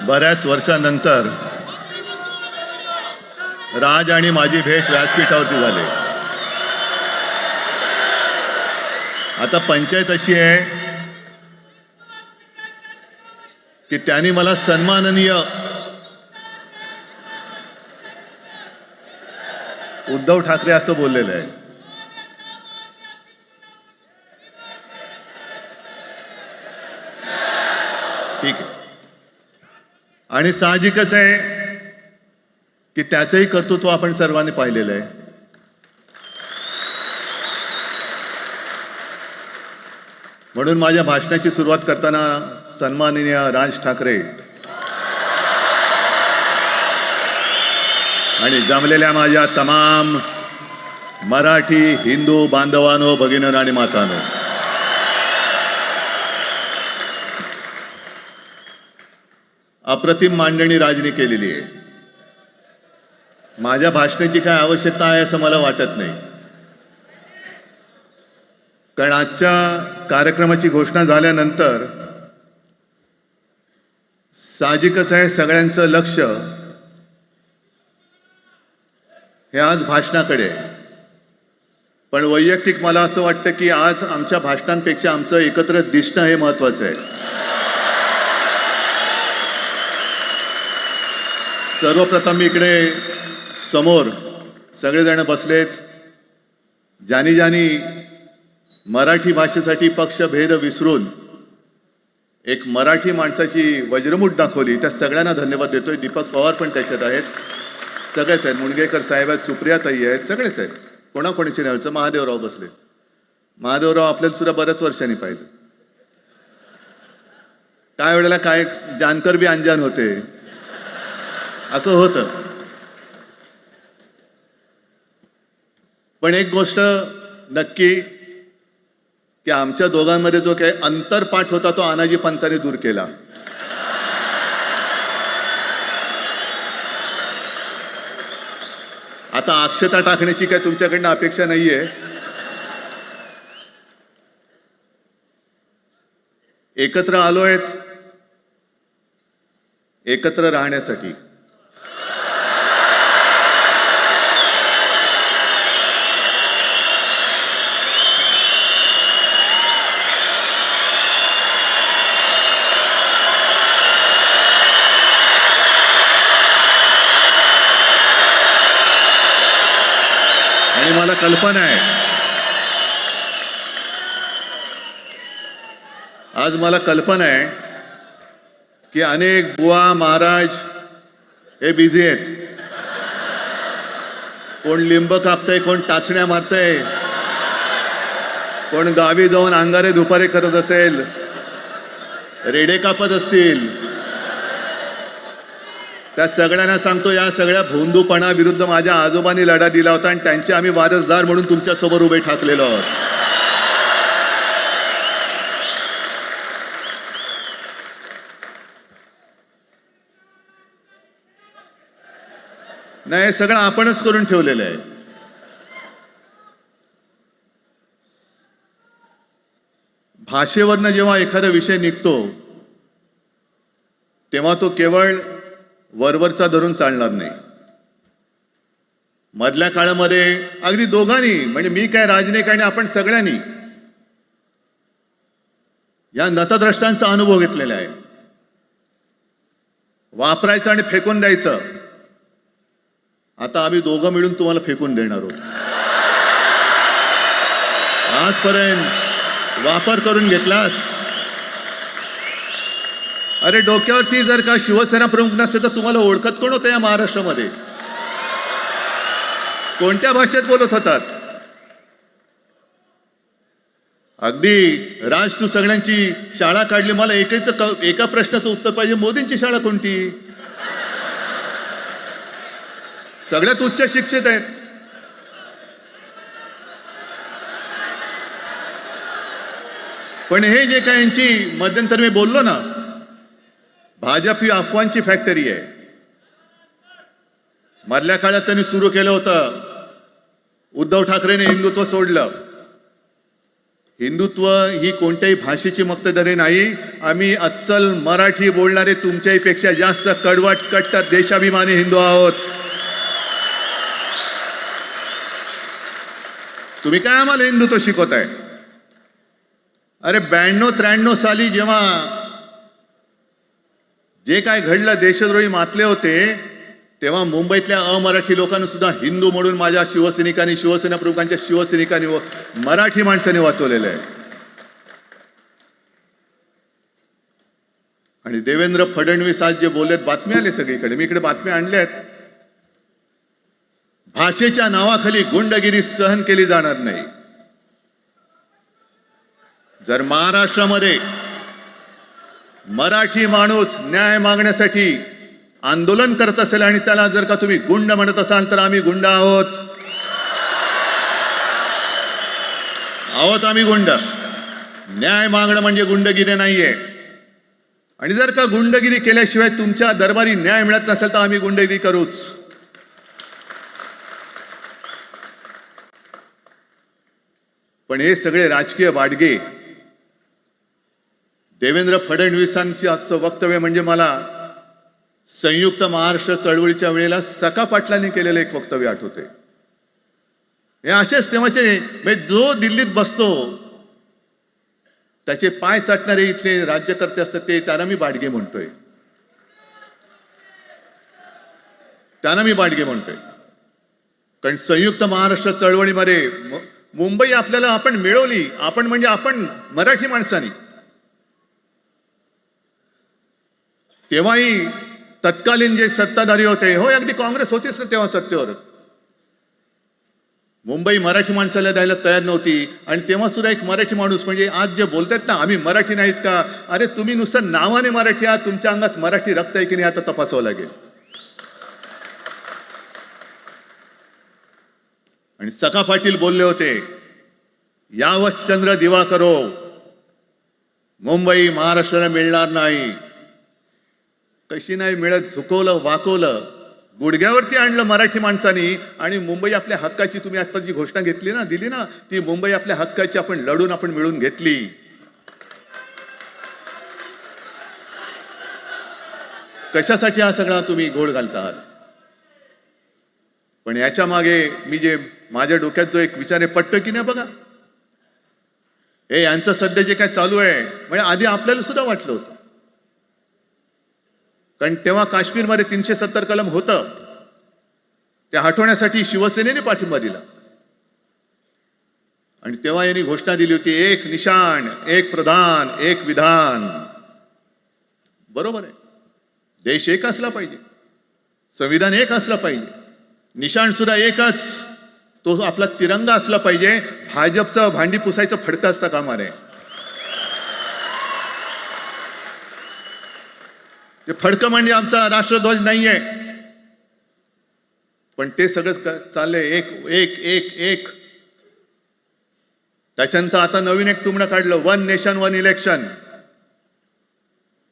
बऱ्याच वर्षानंतर राज आणि माझी भेट व्यासपीठावरती झाली. आता पंचायत अशी आहे की त्यांनी मला सन्माननीय उद्धव ठाकरे असं बोललेलं आहे. ठीक आहे. आणि साहजिकच आहे की त्याचंही कर्तृत्व आपण सर्वांनी पाहिलेलं आहे. म्हणून माझ्या भाषणाची सुरुवात करताना सन्माननीय राज ठाकरे आणि जमलेल्या माझ्या तमाम मराठी हिंदू बांधवांनो, भगिनींनो आणि मातांनो, अप्रतिम मांडणी राजनी केलेली आहे. माझ्या भाषणाची काय आवश्यकता आहे असं मला वाटत नाही, कारण आजच्या कार्यक्रमाची घोषणा झाल्यानंतर साहजिकच आहे सगळ्यांचं लक्ष हे आज भाषणाकडे आहे. पण वैयक्तिक मला असं वाटतं की आज आमच्या भाषणांपेक्षा आमचं एकत्र दिसणं हे महत्वाचं आहे. सर्वप्रथम इकडे समोर सगळेजण बसलेत, ज्यांनी ज्यांनी मराठी भाषेसाठी पक्षभेद विसरून एक मराठी माणसाची वज्रमूठ दाखवली, त्या सगळ्यांना धन्यवाद देतोय. दीपक पवार पण त्याच्यात आहेत, सगळेच आहेत, मुणगेकर साहेब आहेत, सुप्रियाताई आहेत, सगळेच आहेत. कोणाकोणाची नाही, महादेवराव बसले. महादेवराव आपल्याला सुद्धा बऱ्याच वर्षांनी पाहिजे. काय वेळेला काय जानकर बी अंजान होते, असं होतं. पण एक गोष्ट नक्की की आमच्या दोघांमध्ये जो काही अंतरपाठ होता तो अनाजी पंतांनी दूर केला. आता अक्षता टाकण्याची काय तुमच्याकडनं अपेक्षा नाहीये. एकत्र आलोय एकत्र राहण्यासाठी. आणि मला कल्पना आहे, आज मला कल्पना आहे की अनेक बुवा महाराज हे बिझी आहेत. कोण लिंब कापतंय, कोण टाचण्या मारतंय, कोण गावी जाऊन अंगारे दुपारे करत असेल, रेडे कापत असतील. त्या सगळ्यांना सांगतो, या सगळ्या भोंदूपणा विरुद्ध माझ्या आजोबांनी लढा दिला होता आणि त्यांचे आम्ही वारसदार म्हणून तुमच्या समोर उभे ठाकलेलो आहोत. नाही, सगळं आपणच करून ठेवलेलं आहे. भाषेवरनं जेव्हा एखादा विषय निघतो तेव्हा तो केवळ वरवरचा धरून चालणार नाही. मधल्या काळामध्ये अगदी दोघांनी, म्हणजे मी काय राजनिक आणि आपण सगळ्यांनी या नतद्रष्टांचा अनुभव घेतलेला आहे. वापरायचं आणि फेकून द्यायचं. आता आम्ही दोघं मिळून तुम्हाला फेकून देणार आहोत. आजपर्यंत वापर करून घेतलात. अरे डोक्यावरती जर का शिवसेना प्रमुख नसते तर तुम्हाला ओळखत कोण होतं या महाराष्ट्रामध्ये? कोणत्या भाषेत बोलत होतात? अगदी राज, तू सगळ्यांची शाळा काढली, मला एका प्रश्नाचं उत्तर पाहिजे, मोदींची शाळा कोणती? सगळ्यात उच्च शिक्षित आहेत. पण हे जे काय यांची मध्यंतर मी बोललो ना, भाजप ही अफवांची फॅक्टरी आहे. मधल्या काळात त्यांनी सुरू केलं होतं, उद्धव ठाकरेंनी हिंदुत्व सोडलं. हिंदुत्व ही कोणत्याही भाषेची मक्तेदारी नाही. आम्ही अस्सल मराठी बोलणारे तुमच्याही पेक्षा जास्त कडवट कट्टर देशाभिमानी हिंदू आहोत. तुम्ही काय आम्हाला हिंदुत्व शिकवताय? अरे 92-93 साली जेव्हा जे काय घडलं, देशद्रोही मातले होते, तेव्हा मुंबईतल्या अमराठी लोकांना सुद्धा हिंदू म्हणून माझ्या शिवसैनिकांनी, शिवसेना प्रमुखांच्या शिवसैनिकांनी व मराठी माणसांनी वाचवलेलं आहे. आणि देवेंद्र फडणवीस आज जे बोललेत, बातम्या आले सगळीकडे, मी इकडे बातम्या आणल्या आहेत. भाषेच्या नावाखाली गुंडगिरी सहन केली जाणार नाही. जर महाराष्ट्रामध्ये मराठी माणूस न्याय मागण्यासाठी आंदोलन करत असेल आणि त्याला जर का तुम्ही गुंड म्हणत असाल, तर आम्ही गुंड आहोत. आम्ही गुंड. न्याय मागणं म्हणजे गुंडगिरी नाहीये. आणि जर का गुंडगिरी केल्याशिवाय तुमच्या दरबारी न्याय मिळत नसेल, तर आम्ही गुंडगिरी करूच. पण हे सगळे राजकीय वाडगे, देवेंद्र फडणवीसांची आजचं वक्तव्य म्हणजे मला संयुक्त महाराष्ट्र चळवळीच्या वेळेला सखा पाटलांनी केलेलं एक वक्तव्य आठवते. हे असेच तेव्हाचे, जो दिल्लीत बसतो त्याचे पाय चाटणारे इथले राज्यकर्ते असतात, ते त्यांना मी बाडगे म्हणतोय. कारण संयुक्त महाराष्ट्र चळवळीमध्ये मुंबई आपल्याला आपण मिळवली. आपण म्हणजे आपण मराठी माणसांनी. तेव्हाही तत्कालीन जे सत्ताधारी होते, हो अगदी काँग्रेस होतीच ना तेव्हा सत्तेवर, मुंबई मराठी माणसाला द्यायला तयार नव्हती. आणि तेव्हा सुद्धा एक मराठी माणूस, म्हणजे आज जे बोलतात ना आम्ही मराठी नाहीत का, अरे तुम्ही नुसतं नावाने मराठी आहात, तुमच्या अंगात मराठी रक्त आहे की नाही आता तपासावं लागेल. आणि सखा पाटील बोलले होते, यावश्चंद्र दिवाकरो, मुंबई महाराष्ट्राला मिळणार नाही. कशी नाही मिळत, झुकवलं, वाकवलं, गुडघ्यावरती आणलं मराठी माणसानी. आणि मुंबई आपल्या हक्काची, तुम्ही आता जी घोषणा घेतली ना, दिली ना, ती मुंबई आपल्या हक्काची आपण लढून आपण मिळून घेतली. कशासाठी हा सगळा तुम्ही घोळ घालतात? पण याच्या मागे मी जे माझ्या डोक्यात जो एक विचार आहे, पटतो की नाही बघा. हे यांचं सध्या जे काय चालू आहे, म्हणजे आधी आपल्याला सुद्धा वाटलं होतं. कारण तेव्हा काश्मीरमध्ये 370 कलम होतं, ते हटवण्यासाठी शिवसेनेने पाठिंबा दिला. आणि तेव्हा यांनी घोषणा दिली होती, एक निशाण, एक प्रधान, एक विधान. बरोबर आहे, देश एक असला पाहिजे, संविधान एक असलं पाहिजे, निशाण सुद्धा एकच, तो आपला तिरंगा असला पाहिजे. भाजपचं भांडी पुसायचं फडकं असता कामा नये. ते फडकं म्हणजे आमचा राष्ट्रध्वज नाहीये. पण ते सगळं चाललंय एक एक एक एक. त्याच्यानंतर आता नवीन एक टुमणं काढलं, 1 नेशन 1 इलेक्शन.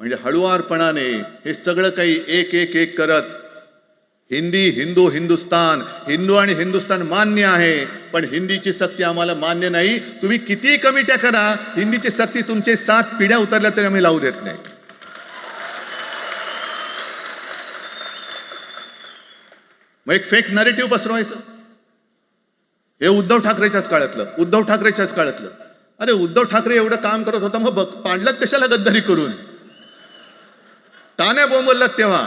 म्हणजे हळुवारपणाने हे सगळं काही एक एक एक करत, हिंदी, हिंदू, हिंदुस्तान, हिंदू आणि हिंदुस्तान मान्य आहे, पण हिंदीची सक्ती आम्हाला मान्य नाही. तुम्ही किती कमिट्या करा, हिंदीची सक्ती तुमचे 7 पिढ्या उतरल्या तरी आम्ही लावू देत नाही. मग एक फेक नरेटिव्ह पसरवायचं. हे उद्धव ठाकरेच्याच काळातलं. अरे उद्धव ठाकरे एवढं काम करत होता, मग पाडलात कशाला गद्दारी करून? तान्या बोंबललात तेव्हा.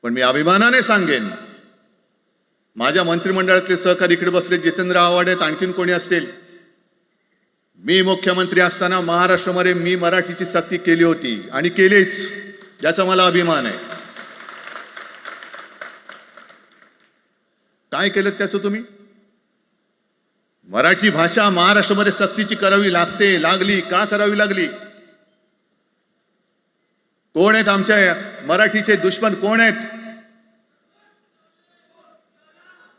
पण मी अभिमानाने सांगेन, माझ्या मंत्रिमंडळातले सहकारी इकडे बसले, जितेंद्र आव्हाड आहेत, आणखीन कोणी असतील, मी मुख्यमंत्री असताना महाराष्ट्रामध्ये मी मराठीची सक्ती केली होती आणि केलीच, ज्याचा मला अभिमान आहे. काय केलं त्याचं तुम्ही? मराठी भाषा महाराष्ट्रामध्ये सक्तीची करावी लागली. का करावी लागली? कोण आहेत आमच्या मराठीचे दुश्मन, कोण आहेत?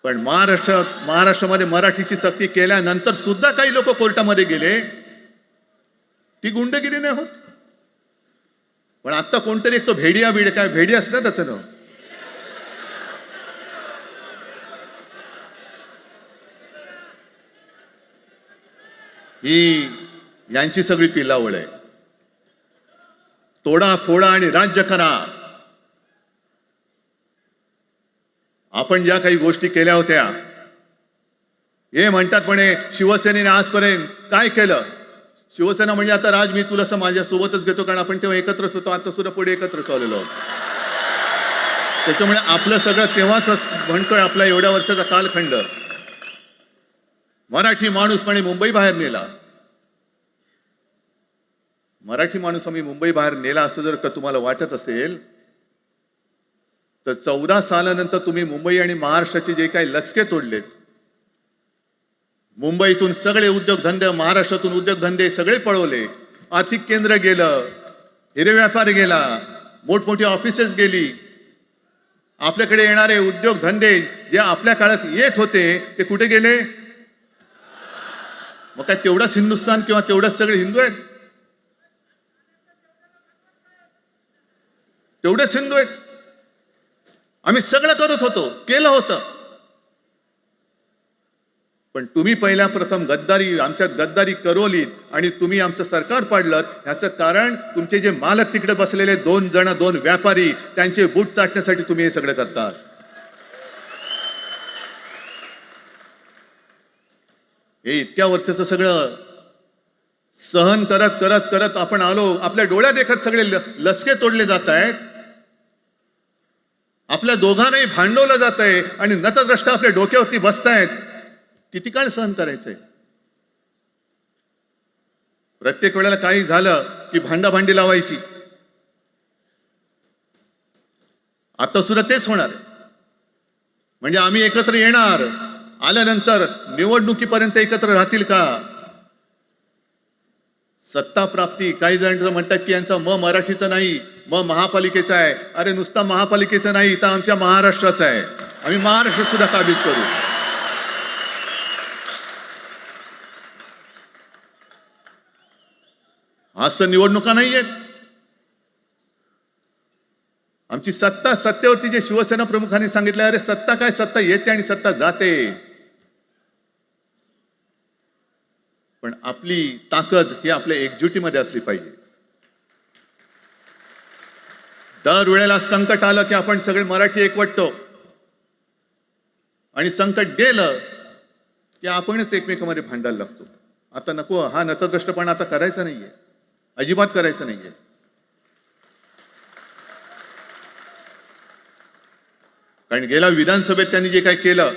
पण महाराष्ट्रामध्ये मराठीची सक्ती केल्यानंतर सुद्धा काही लोक कोर्टामध्ये गेले. ती गुंडगिरी नाही होत. पण आता कोणतरी एक तो भेडी असतं त्याचं नाव, ही यांची सगळी पिल्लावळ आहे. तोडा फोडा आणि राज्य करा. आपण ज्या काही गोष्टी केल्या होत्या, हे म्हणतात म्हणे शिवसेनेने आजपर्यंत काय केलं. शिवसेना म्हणजे आता राज मी तुला माझ्या सोबतच घेतो, कारण आपण तेव्हा एकत्रच होतो, आता सुद्धा पुढे एकत्र चाललेलो आहोत. त्याच्यामुळे आपलं सगळं तेव्हाच म्हणतोय, आपला एवढ्या वर्षाचा कालखंड. मराठी माणूस म्हणे मुंबई बाहेर नेला. मराठी माणूस आम्ही मुंबई बाहेर नेला असं जर का तुम्हाला वाटत असेल तर 14 सालानंतर तुम्ही मुंबई आणि महाराष्ट्राचे जे काही लचके तोडलेत, मुंबईतून सगळे उद्योगधंदे, महाराष्ट्रातून उद्योगधंदे सगळे पळवले, आर्थिक केंद्र गेलं, हिरे व्यापार गेला, मोठमोठी ऑफिसेस गेली. आपल्याकडे येणारे उद्योगधंदे जे आपल्या काळात येत होते ते कुठे गेले? मग काय तेवढाच हिंदुस्थान किंवा तेवढाच सगळे हिंदू आहेत? तेवढेच हिंदू आहेत. आम्ही सगळं करत होतो, केलं होतं. पण तुम्ही पहिल्या प्रथम गद्दारी, आमच्यात गद्दारी करवलीत आणि तुम्ही आमचं सरकार पाडलं. ह्याचं कारण तुमचे जे मालक तिकडे बसलेले 2 व्यापारी, त्यांचे बूट चाटण्यासाठी तुम्ही हे सगळं करतात. हे इतक्या वर्षाचं सगळं सहन करत करत करत आपण आलो. आपल्या डोळ्या देखत सगळे लचके तोडले जात आहेत. आपल्या दोघांनाही भांडवलं जात आहे आणि नतद्रष्टा आपल्या डोक्यावरती बसतायत. किती काळ सहन करायचंय? प्रत्येक वेळेला काही झालं की भांडाभांडी लावायची. आता सुद्धा तेच होणार. म्हणजे आम्ही एकत्र येणार, आल्यानंतर निवडणुकीपर्यंत एकत्र राहतील का? सत्ता प्राप्ती, काही जण म्हणतात की यांचा मराठीचा नाही, महापालिकेचा आहे. अरे नुसता महापालिकेचा नाही, तर आमच्या महाराष्ट्राचा आहे. आम्ही महाराष्ट्रात सुद्धा काबीज करू. आज तर निवडणुका नाहीयेत. आमची सत्ता, सत्तेवरती जे शिवसेना प्रमुखांनी सांगितलं, अरे सत्ता काय, सत्ता येते आणि सत्ता जाते. पण आपली ताकद ही आपल्या एकजुटीमध्ये असली पाहिजे. दर वेळेला संकट आलं की आपण सगळे मराठी एकवटतो आणि संकट गेलं की आपणच एकमेकांमध्ये भांडायला लागतो. आता नको, हा नतद्रष्टपणा आता करायचा नाहीये, अजिबात करायचं नाहीये. कारण गेल्या विधानसभेत त्यांनी जे काय केलं,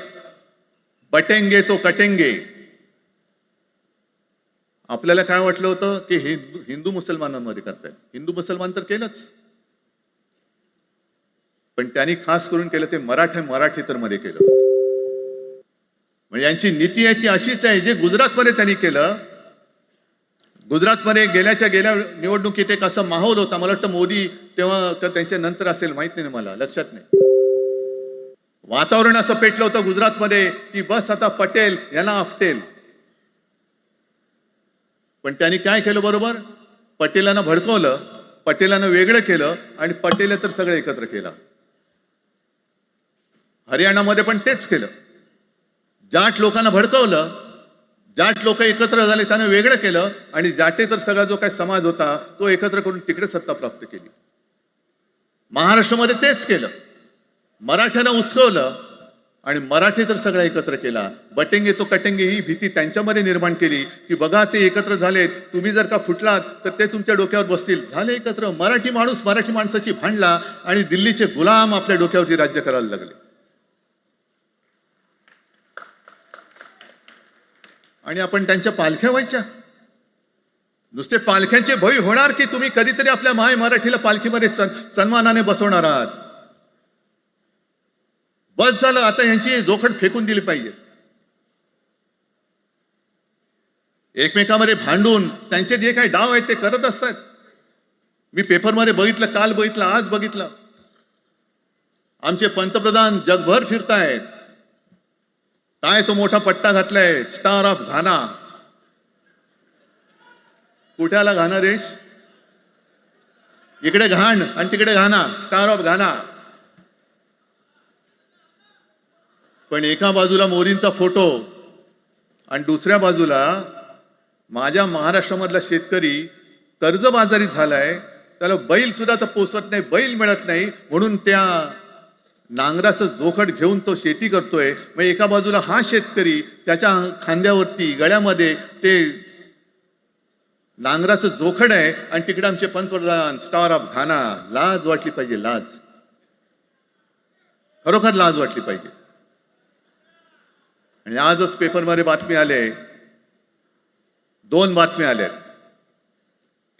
बटेंगे तो कटेंगे. आपल्याला काय वाटलं होतं की हिंदू मुसलमानांमध्ये करतायत. हिंदू मुसलमान तर केलंच, पण त्यांनी खास करून केलं ते मराठेतर मध्ये केलं. म्हणजे यांची नीती आहे ती अशीच आहे जे गुजरातमध्ये त्यांनी केलं. गुजरातमध्ये गेल्या निवडणुकीत एक असा माहोल होता, मला वाटतं मोदी तेव्हा का त्यांच्या नंतर असेल, माहित नाही मला, लक्षात नाही. वातावरण असं पेटलं होतं गुजरातमध्ये की बस आता पटेल यांना आपटेल. पण त्यांनी काय केलं बरोबर? पटेलांना भडकवलं, पटेलांना वेगळं केलं आणि पटेल तर सगळं एकत्र केलं. हरियाणामध्ये पण तेच केलं. जाट लोकांना भडकवलं, जाट लोक एकत्र झाले, त्यांना वेगळं केलं आणि जाटे तर सगळा जो काही समाज होता तो एकत्र करून तिकडे सत्ता प्राप्त केली. महाराष्ट्रामध्ये तेच केलं. मराठ्यांना उचकवलं आणि मराठी तर सगळा एकत्र केला. बटेंगे तो कटेंगे ही भीती त्यांच्यामध्ये निर्माण केली की बघा ते एकत्र झालेत, तुम्ही जर का फुटलात तर ते तुमच्या डोक्यावर बसतील. झाले एकत्र. मराठी माणूस मराठी माणसाची भांडला आणि दिल्लीचे गुलाम आपल्या डोक्यावरती राज्य करायला लागले. आणि आपण त्यांच्या पालख्या व्हायच्या. नुसते पालख्यांचे भय होणार की तुम्ही कधीतरी आपल्या माय मराठीला पालखीमध्ये सन्मानाने बसवणार आहात. बस झालं, आता यांची जोखड फेकून दिली पाहिजे. एकमेकांमध्ये भांडून त्यांचे जे काही डाव आहेत ते करत असतात. मी पेपरमध्ये बघितलं, काल बघितलं, आज बघितलं. आमचे पंतप्रधान जगभर फिरतायत. काय तो मोठा पट्टा घातलाय, स्टार ऑफ घाना. कुठे आला घाना देश? इकडे घाण आणि तिकडे घाना, स्टार ऑफ घाना. पण एका बाजूला मोदींचा फोटो आणि दुसऱ्या बाजूला माझ्या महाराष्ट्रामधला शेतकरी कर्जबाजारी झालाय, त्याला बैल सुद्धा तर पोसत नाही, बैल मिळत नाही, म्हणून त्या नांगराचं जोखड घेऊन तो शेती करतोय. मग एका बाजूला हा शेतकरी, त्याच्या खांद्यावरती गळ्यामध्ये ते नांगराचं जोखड आहे, आणि तिकडे आमचे पंतप्रधान स्टार ऑफ घाना. लाज वाटली पाहिजे, लाज, खरोखर लाज वाटली पाहिजे. आणि आजच पेपरमध्ये बातमी आले, 2 बातम्या आल्या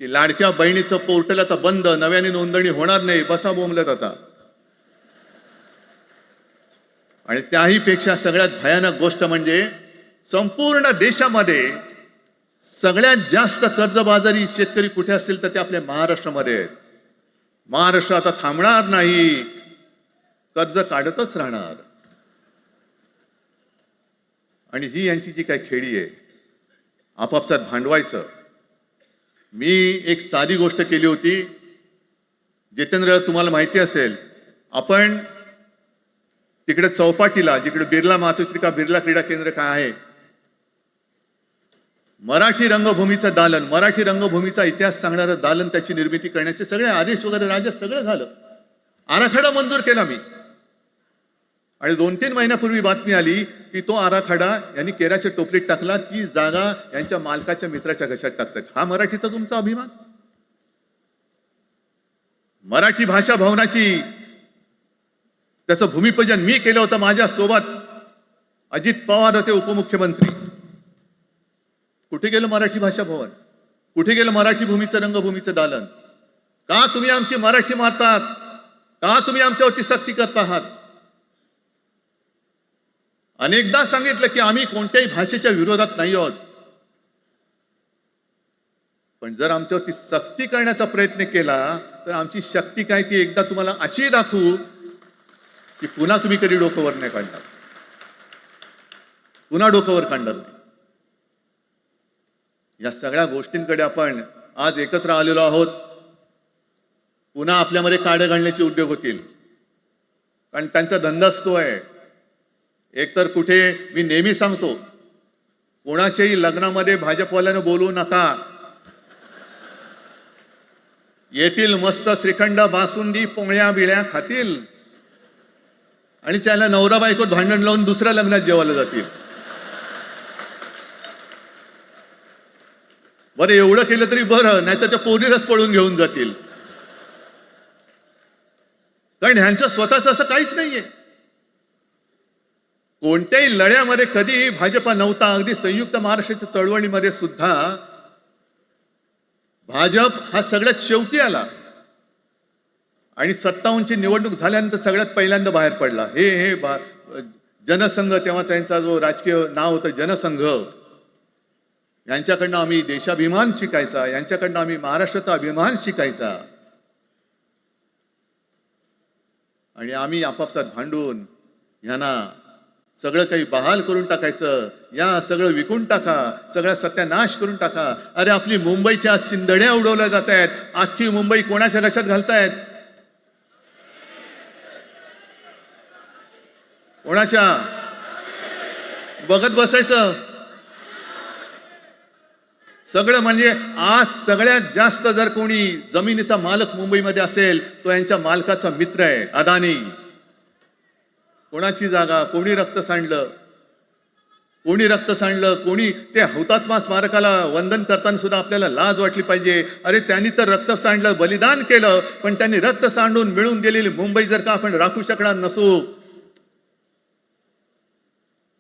की लाडक्या बहिणीचं पोर्टल आता बंद, नव्याने नोंदणी होणार नाही. बसा बोंबलत आता. आणि त्याही पेक्षा सगळ्यात भयानक गोष्ट म्हणजे संपूर्ण देशामध्ये सगळ्यात जास्त कर्जबाजारी शेतकरी कुठे असतील तर ते आपल्या महाराष्ट्रामध्ये आहेत. महाराष्ट्र आता थांबणार नाही, कर्ज काढतच राहणार. आणि ही यांची जी काय खेळी आहे, आपापसात भांडवायचं. मी एक साधी गोष्ट केली होती. जितेंद्र, तुम्हाला माहिती असेल, आपण तिकडे चौपाटीला, जिकडे बिर्ला मातोश्री बिर्ला क्रीडा केंद्र काय आहे, मराठी रंगभूमीचं दालन, मराठी रंगभूमीचा इतिहास सांगणारं दालन, त्याची निर्मिती करण्याचे सगळे आदेश वगैरे राज्यात सगळं झालं. आराखडा मंजूर केला मी. आणि 2-3 महिन्यापूर्वी बातमी आली की तो आराखडा यांनी केराच्या टोपलीत टाकला, ती जागा यांच्या मालकाच्या मित्राच्या घशात टाकतात. हा मराठीचा तुमचा अभिमान? मराठी भाषा भवनाची त्याचं भूमिपूजन मी केलं होतं. माझ्या सोबत अजित पवार होते, उपमुख्यमंत्री. कुठे गेलं मराठी भाषा भवन? कुठे गेलं मराठी भूमीचं रंगभूमीचं दालन? का तुम्ही आमची मराठी मारतात? का तुम्ही आमच्यावरती सक्ती करता आहात? अनेकदा सांगितलं की आम्ही कोणत्याही भाषेच्या विरोधात नाही आहोत, पण जर आमच्यावरती सक्ती करण्याचा प्रयत्न केला तर आमची शक्ती काय ती एकदा तुम्हाला अशी दाखवू की पुन्हा तुम्ही कधी डोकं वर नाही काढणार, पुन्हा डोकं वर काढणार नाही. या सगळ्या गोष्टींकडे आपण आज एकत्र आलेलो आहोत. पुन्हा आपल्यामध्ये काड्या घालण्याचे उद्योग होतील, कारण त्यांचा धंदाच तो आहे. एकतर कुठे, मी नेहमी सांगतो, कोणाच्याही लग्नामध्ये भाजपवाल्यानं बोलू नका. येतील मस्त श्रीखंड, बासुंदी, पोळ्या बिळ्या खातील आणि त्याला नवरा बायकोत भांडण लावून दुसऱ्या लग्नात जेवायला जातील. बरं, एवढं केलं तरी बरं, नाही तर त्या पोरीलाच पळून घेऊन जातील. कारण ह्यांचं स्वतःच असं काहीच नाहीये. कोणत्याही लढ्यामध्ये कधी भाजपा नव्हता. अगदी संयुक्त महाराष्ट्राच्या चळवळीमध्ये सुद्धा भाजप हा सगळ्यात शेवटी आला आणि 57ची निवडणूक झाल्यानंतर सगळ्यात पहिल्यांदा बाहेर पडला. हे जनसंघ, तेव्हा त्यांचा जो राजकीय नाव होतं जनसंघ, यांच्याकडनं आम्ही देशाभिमान शिकायचा, यांच्याकडनं आम्ही महाराष्ट्राचा अभिमान शिकायचा. आणि आम्ही आपापसात भांडून यांना सगळं काही बहाल करून टाकायचं. या सगळं विकून टाका, सगळा सत्यानाश करून टाका. अरे, आपली मुंबईच्या शिंदड्या उडवल्या जात आहेत. अख्खी मुंबई कोणाच्या घशात घालतायत? कोणाच्या? बघत बसायचं सगळं. म्हणजे आज सगळ्यात जास्त जर कोणी जमिनीचा मालक मुंबईमध्ये असेल तो यांच्या मालकाचा मित्र आहे, अदानी. कोणाची जागा? कोणी रक्त सांडलं? कोणी रक्त सांडलं? कोणी? ते हुतात्मा स्मारकाला वंदन करताना सुद्धा आपल्याला लाज वाटली पाहिजे. अरे, त्यांनी तर रक्त सांडलं, बलिदान केलं, पण त्यांनी रक्त सांडून मिळून गेलेली मुंबई जर का आपण राखू शकणार नसू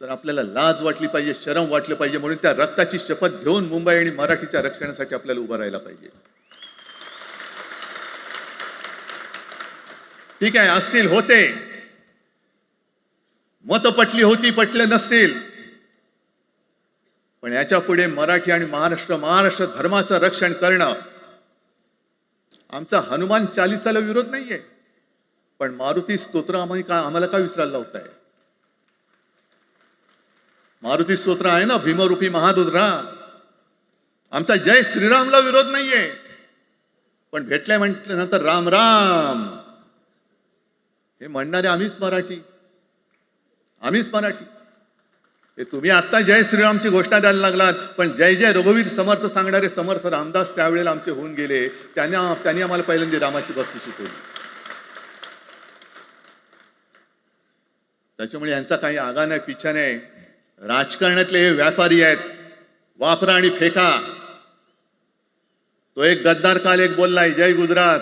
तर आपल्याला लाज वाटली पाहिजे, शरम वाटलं पाहिजे. म्हणून त्या रक्ताची शपथ घेऊन मुंबई आणि मराठीच्या रक्षणासाठी आपल्याला उभं राहायला पाहिजे. ठीक आहे, असतील, होते मत, पटली होती, पटले नसतील, पण याच्या पुढे मराठी आणि महाराष्ट्र धर्माचं रक्षण करणं. आमचा हनुमान चालीसाला विरोध नाहीये, पण मारुती स्तोत्र आम्हाला का विसरायला लावताय? मारुती स्तोत्र आहे ना, भीमरूपी महारुद्रा. आमचा जय श्रीरामला विरोध नाहीये, पण भेटल्या म्हटल्यानंतर राम राम हे म्हणणारे आम्हीच मराठी. हे तुम्ही आता जय श्रीरामची घोषणा द्यायला लागलात, पण जय जय रघुवीर समर्थ सांगणारे समर्थ रामदास त्यावेळेला आमचे होऊन गेले. त्यांनी आम्हाला पहिल्यांदा रामाची भक्ती शिकवली. त्याच्यामुळे यांचा काही आगा नाही, पिछा नाही. राजकारणातले हे व्यापारी आहेत, वापरा आणि फेका. तो एक गद्दार काल एक बोललाय, जय गुजरात.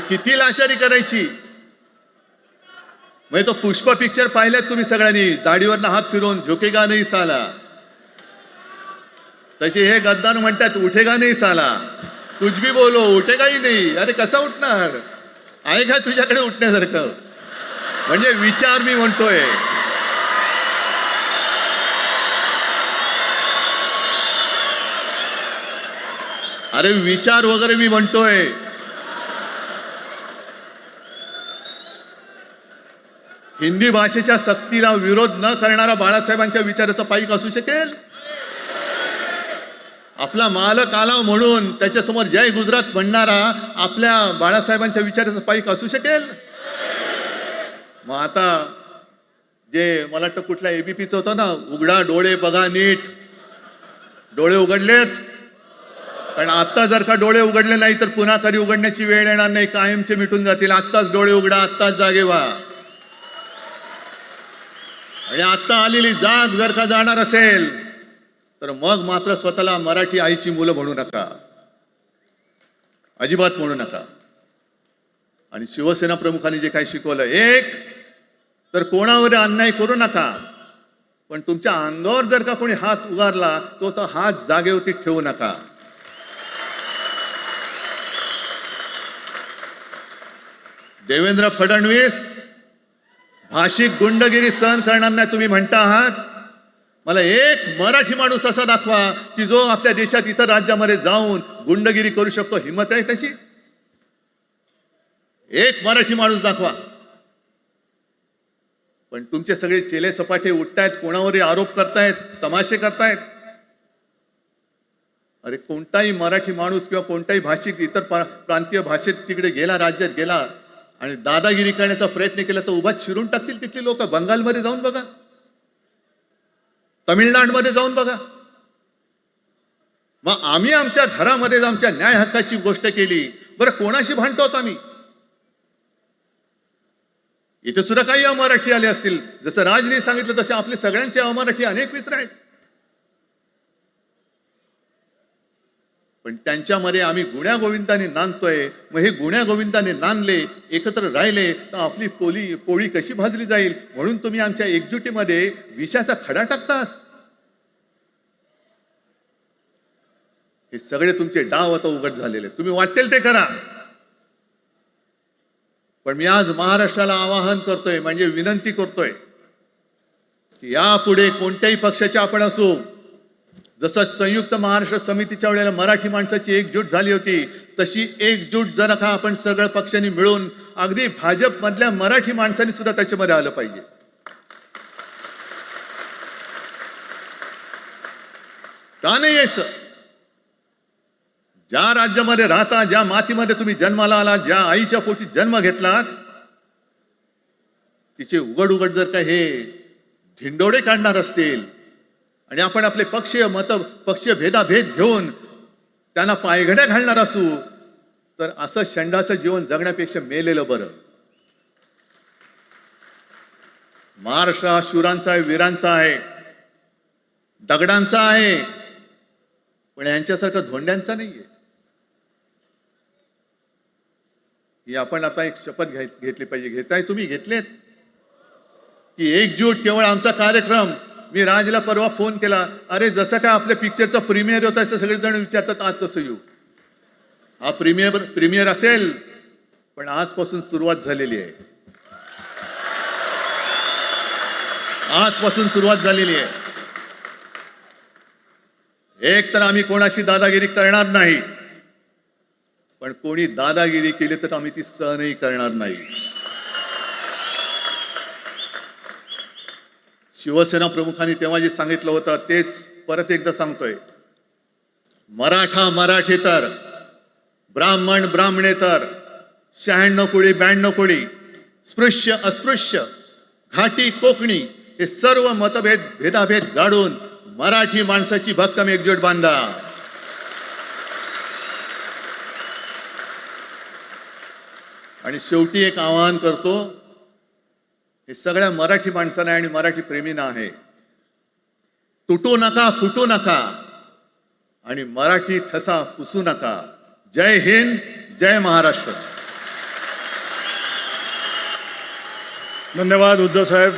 किती लाचारी करायची. म्हणजे तो पुष्पा पिक्चर पाहिल्यात तुम्ही सगळ्यांनी, दाढीवरनं हात फिरवून झुकेगा नाही साला. तसे हे गद्दार म्हणतात उठेगा नाही साला, कुछ भी बोलो उठेगा ही नाही. अरे कसा उठणार, आहे का तुझ्याकडे उठण्यासारखं? म्हणजे विचार मी म्हणतोय. अरे विचार वगैरे मी म्हणतोय. हिंदी भाषेच्या सक्तीला विरोध न करणारा बाळासाहेबांच्या विचाराचा पाईक असू शकेल? आपला मालक आला म्हणून त्याच्यासमोर जय गुजरात म्हणणारा आपल्या बाळासाहेबांच्या विचाराचा पाईक असू शकेल? मग आता जे मला वाटतं कुठल्या एबीपीचं होतं ना, उघडा डोळे बघा नीट. डोळे उघडलेत, पण आता जर का डोळे उघडले नाही तर पुन्हा कधी उघडण्याची वेळ येणार नाही, कायमचे मिटून जातील. आत्ताच डोळे उघडा, आत्ताच जागे व्हा. आणि आता आलेली जाग जर का जाणार असेल तर मग मात्र स्वतःला मराठी आईची मुलं म्हणू नका, अजिबात म्हणू नका. आणि शिवसेना प्रमुखांनी जे काही शिकवलं, एक तर कोणावर अन्याय करू नका, पण तुमच्या अंगावर जर का कोणी हात उगारला तो हात जागेवरती ठेवू नका. देवेंद्र फडणवीस भाषिक गुंडगिरी सहन करणार नाही तुम्ही म्हणता आहात. मला एक मराठी माणूस असा दाखवा की जो आपल्या देशात इतर राज्यामध्ये जाऊन गुंडगिरी करू शकतो, हिम्मत आहे त्याची? एक मराठी माणूस दाखवा. पण तुमचे सगळे चेले चपाटे उठतायत, कोणावरही आरोप करतायत, तमाशे करतायत. अरे कोणताही मराठी माणूस किंवा कोणताही भाषिक इतर प्रांतीय भाषेत तिकडे गेला, राज्यात गेला आणि दादागिरी करण्याचा प्रयत्न केला तर उभा चिरून टाकतील तिथली लोक. बंगालमध्ये जाऊन बघा, तमिळनाडूमध्ये जाऊन बघा. मग आम्ही आमच्या घरामध्ये आमच्या न्याय हक्काची गोष्ट केली, बरं कोणाशी भांडतो आम्ही? इथे सुद्धा काही अमराठी आले असतील, जसं राजने सांगितलं तसे आपले सगळ्यांचे अमराठी अनेक मित्र आहेत. पण त्यांच्यामध्ये आम्ही गुण्या गोविंदाने नांदतोय. मग हे गुण्या गोविंदाने नांदले, एकत्र राहिले तर आपली पोळी कशी भाजली जाईल? म्हणून तुम्ही आमच्या एकजुटीमध्ये विषाचा खडा टाकतात. हे सगळे तुमचे डाव आता उघड झालेले. तुम्ही वाटेल ते करा, पण मी आज महाराष्ट्राला आवाहन करतोय, म्हणजे विनंती करतोय की यापुढे कोणत्याही पक्षाचे आपण असू, जसं संयुक्त महाराष्ट्र समितीच्या वेळेला मराठी माणसाची एकजूट झाली होती, तशी एकजूट जर का आपण सगळ्या पक्षांनी मिळून, अगदी भाजप मधल्या मराठी माणसांनी सुद्धा त्याच्यामध्ये आलं पाहिजे. का नाही यायचं? ज्या राज्यामध्ये राहता, ज्या मातीमध्ये तुम्ही जन्माला आला, ज्या आईच्या पोटी जन्म घेतलात, तिचे उघड उघड जर का हे धिंडोडे काढणार असतील आणि आपण आपले पक्षीय भेदाभेद घेऊन त्यांना पायघड्या घालणार असू, तर असं षंडाचं जीवन जगण्यापेक्षा मेलेलं बरं. महाराष्ट्र हा शूरांचा आहे, वीरांचा आहे, दगडांचा आहे, पण यांच्यासारखं धोंड्यांचा नाहीये. ही आपण आता एक शपथ घेतली पाहिजे. घेताय तुम्ही? घेतलेत की एकजूट केवळ आमचा कार्यक्रम. मी राजला परवा फोन केला, अरे जसं काय आपल्या पिक्चरचा प्रीमियर होता असं सगळेजण विचारतात आज कसं येऊ. हा प्रीमियर असेल, पण आजपासून सुरुवात झालेली आहे. आजपासून सुरुवात झालेली आहे. एक तर आम्ही कोणाशी दादागिरी करणार नाही, पण कोणी दादागिरी केली तर आम्ही ती सहनही करणार नाही. शिवसेना प्रमुखांनी तेव्हा जे सांगितलं होतं तेच परत एकदा सांगतोय. मराठा मराठेतर, ब्राह्मण ब्राह्मणेतर, 96 कोळी 92 कोळी स्पृश्य अस्पृश्य, घाटी कोकणी हे सर्व मतभेद भेदाभेद गाडून मराठी माणसाची भक्कम एकजूट बांधा. आणि शेवटी एक आवाहन करतो, हे सगळ्या मराठी माणसांना आणि मराठी प्रेमींना आहे. तुटू नका, फुटू नका आणि मराठी ठसा पुसू नका. जय हिंद, जय महाराष्ट्र. धन्यवाद उद्धव साहेब.